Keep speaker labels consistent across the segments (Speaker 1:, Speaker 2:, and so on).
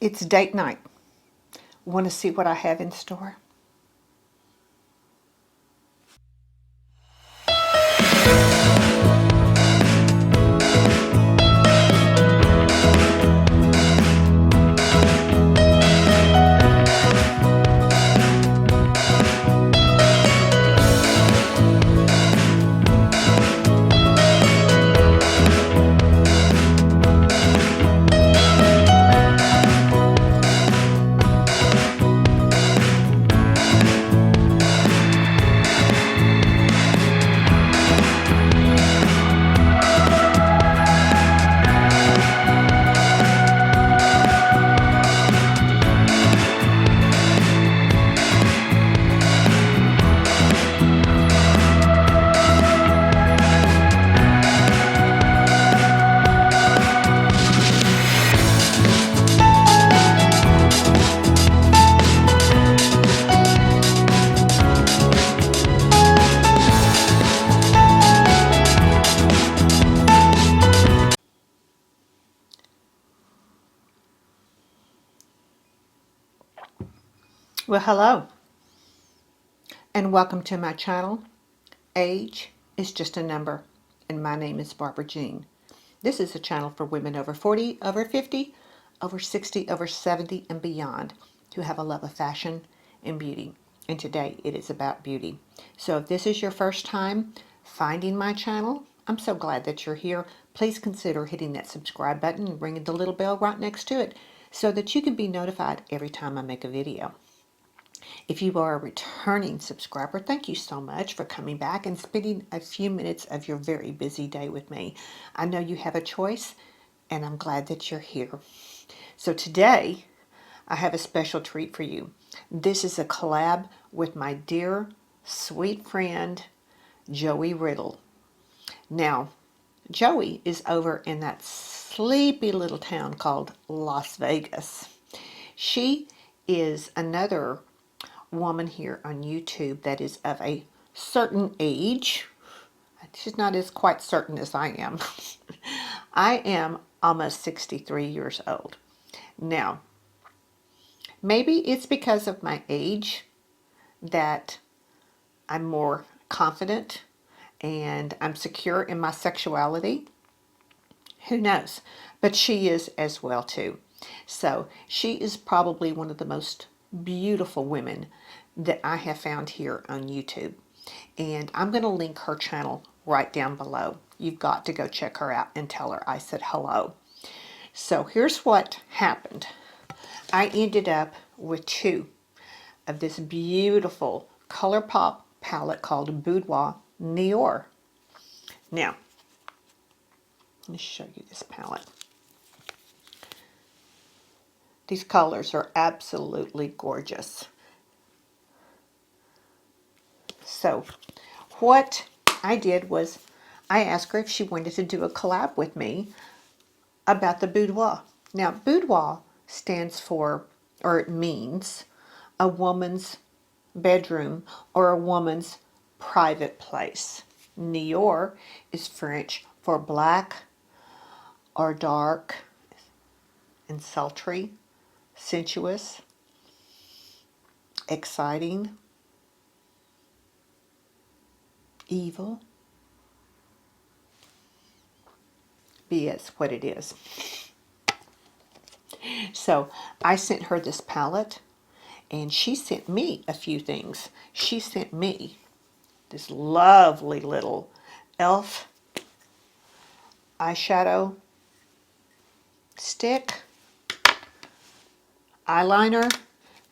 Speaker 1: It's date night. Want to see what I have in store? Well, hello, and welcome to my channel. Age is just a number, and my name is Barbara Jean. This is a channel for women over 40, over 50, over 60, over 70, and beyond who have a love of fashion and beauty. And today it is about beauty. So if this is your first time finding my channel, I'm so glad that you're here. Please consider hitting that subscribe button and ringing the little bell right next to it so that you can be notified every time I make a video. If you are a returning subscriber, thank you so much for coming back and spending a few minutes of your very busy day with me. I know you have a choice, and I'm glad that you're here. So today, I have a special treat for you. This is a collab with my dear, sweet friend, Joey Riddle. Now, Joey is over in that sleepy little town called Las Vegas. She is another woman here on YouTube that is of a certain age. She's not as quite certain as I am. I am almost 63 years old. Now, maybe it's because of my age that I'm more confident and I'm secure in my sexuality. Who knows? But she is as well too. So she is probably one of the most beautiful women that I have found here on YouTube. And I'm going to link her channel right down below. You've got to go check her out and tell her I said hello. So here's what happened. I ended up with two of this beautiful Colourpop palette called Boudoir Noir. Now, let me show you this palette. These colors are absolutely gorgeous. So what I did was I asked her if she wanted to do a collab with me about the boudoir. Now, boudoir stands for, or it means, a woman's bedroom or a woman's private place. Noir is French for black or dark and sultry, sensuous, exciting, evil. Be as what it is. So I sent her this palette and she sent me a few things. She sent me this lovely little e.l.f. eyeshadow stick, eyeliner,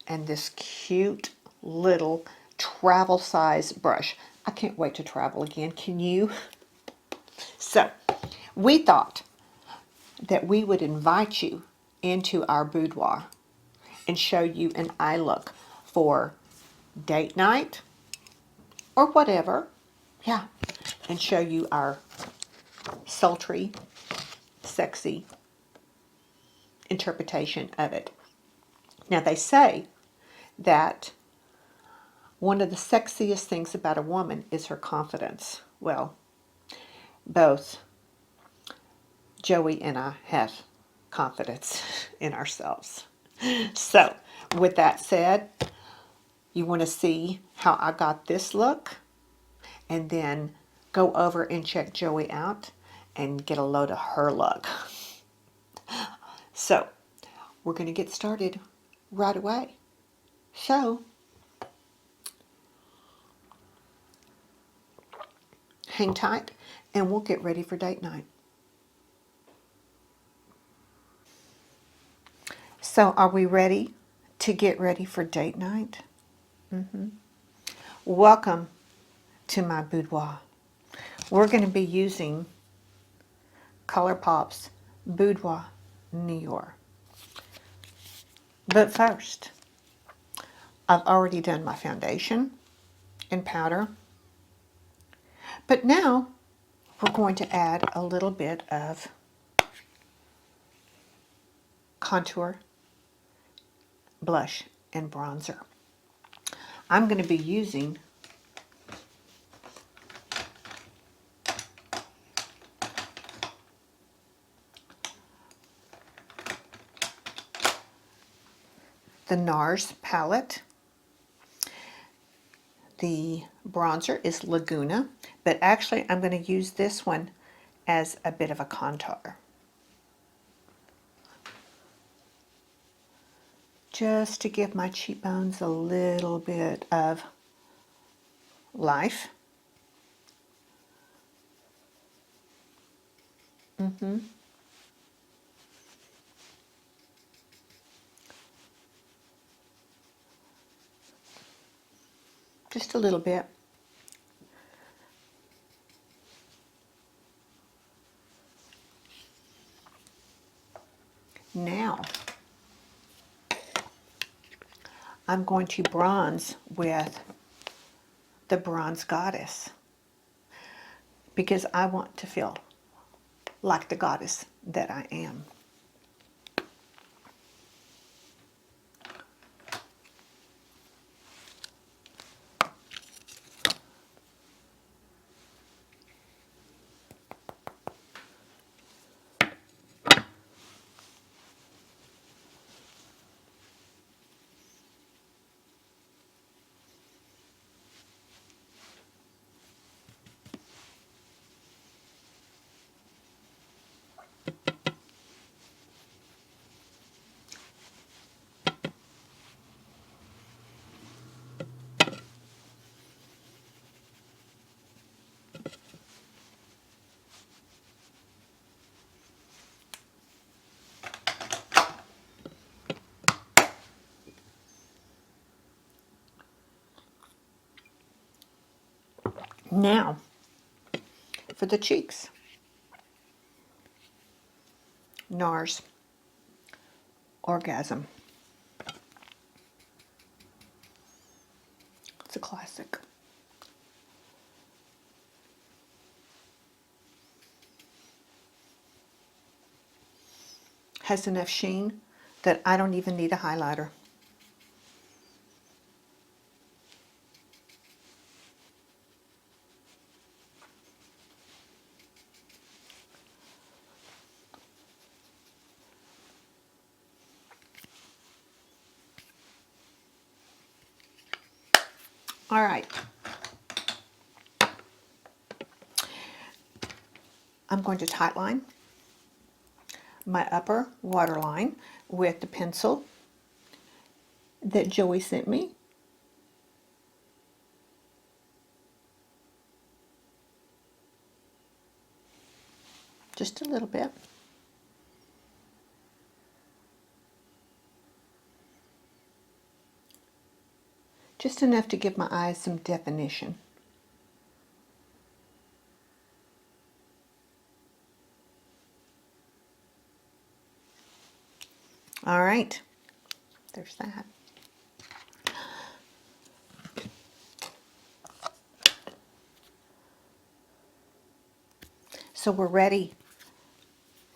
Speaker 1: and this cute little travel size brush. I can't wait to travel again. Can you? So we thought that we would invite you into our boudoir and show you an eye look for date night or whatever. Yeah. And show you our sultry, sexy interpretation of it. Now, they say that one of the sexiest things about a woman is her confidence. Well, both Joey and I have confidence in ourselves. So, with that said, you want to see how I got this look, and then go over and check Joey out and get a load of her look. So, we're going to get started right away. So, hang tight and we'll get ready for date night. So, are we ready to get ready for date night? Welcome to my boudoir. We're going to be using Colourpop's Boudoir Noir. But first, I've already done my foundation and powder. But now we're going to add a little bit of contour, blush, and bronzer. I'm going to be using the NARS palette. The bronzer is Laguna, but actually I'm going to use this one as a bit of a contour. Just to give my cheekbones a little bit of life. Just a little bit. Now, I'm going to bronze with the Bronze Goddess because I want to feel like the goddess that I am. Now, for the cheeks, NARS Orgasm. It's a classic. Has enough sheen that I don't even need a highlighter. All right. I'm going to tightline my upper waterline with the pencil that Joey sent me. Just a little bit. Just enough to give my eyes some definition. All right, there's that. So we're ready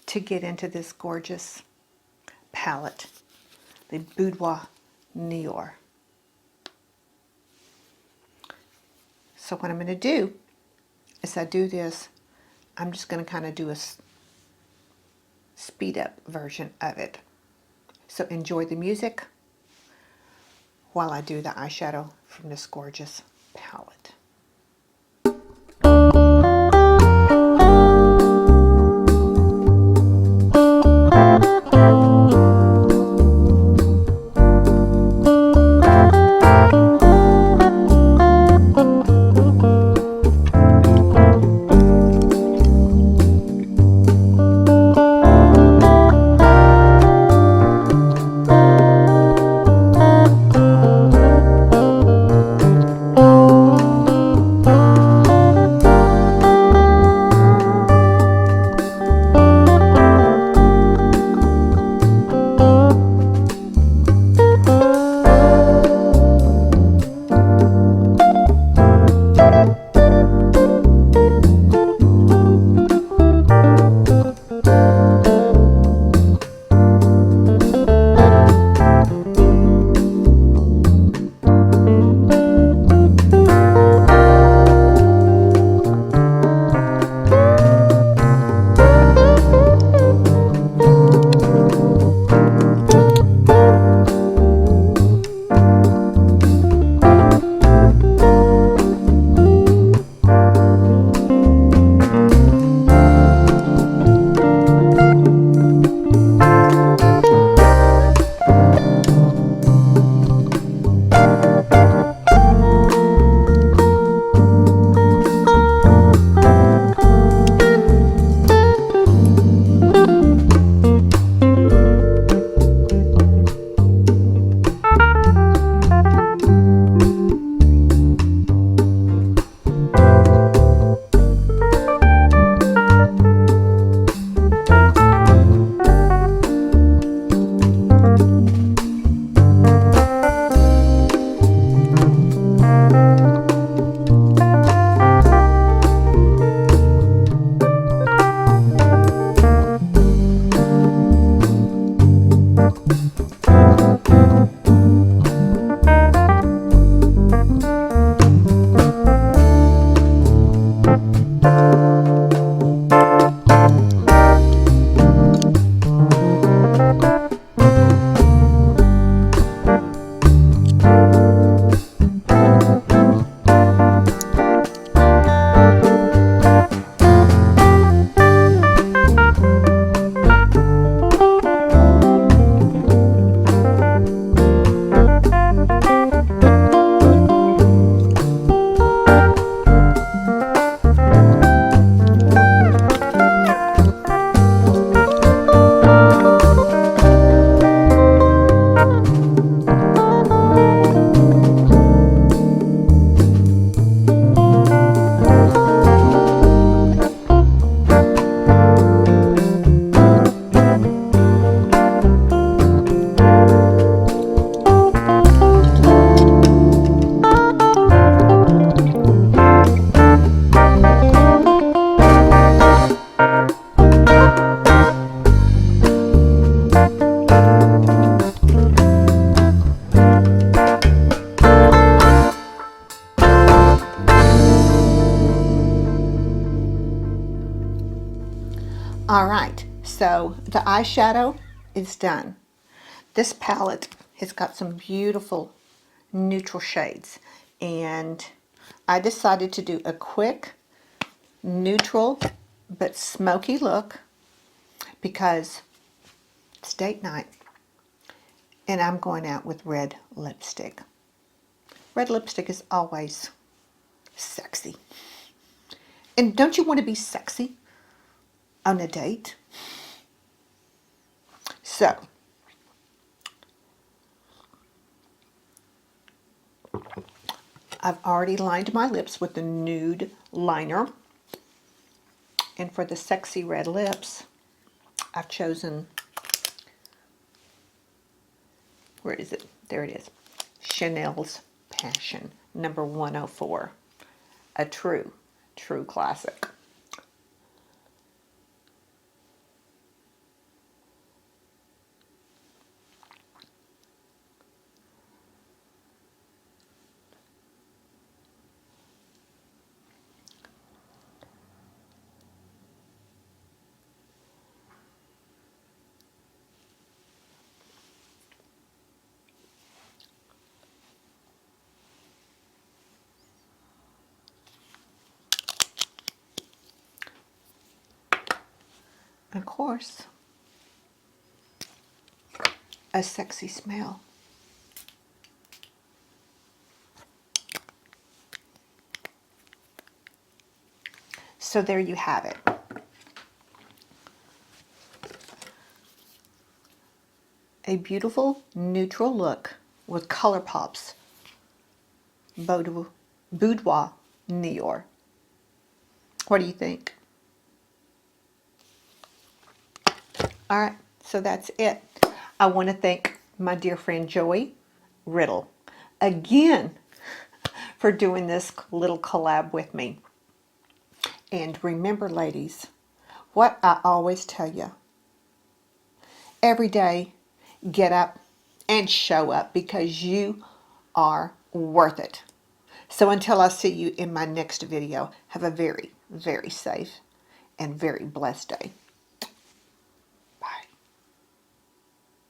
Speaker 1: to get into this gorgeous palette, the Boudoir Noir. So what I'm going to do, as I do this, I'm just going to kind of do a speed up version of it. So enjoy the music while I do the eyeshadow from this gorgeous palette. All right, so the eyeshadow is done. This palette has got some beautiful neutral shades, and I decided to do a quick neutral but smoky look because it's date night and I'm going out with red lipstick. Red lipstick is always sexy. And don't you want to be sexy on a date? So, I've already lined my lips with the nude liner. And for the sexy red lips, I've chosen, where is it? There it is. Chanel's Passion, number 104. A true classic. Of course, a sexy smell. So there you have it. A beautiful neutral look with Colourpop's Boudoir Noir. What do you think? All right, so that's it. I want to thank my dear friend Joey Riddle again for doing this little collab with me. And remember, ladies, what I always tell you, every day, get up and show up because you are worth it. So until I see you in my next video, have a very, very safe and very blessed day.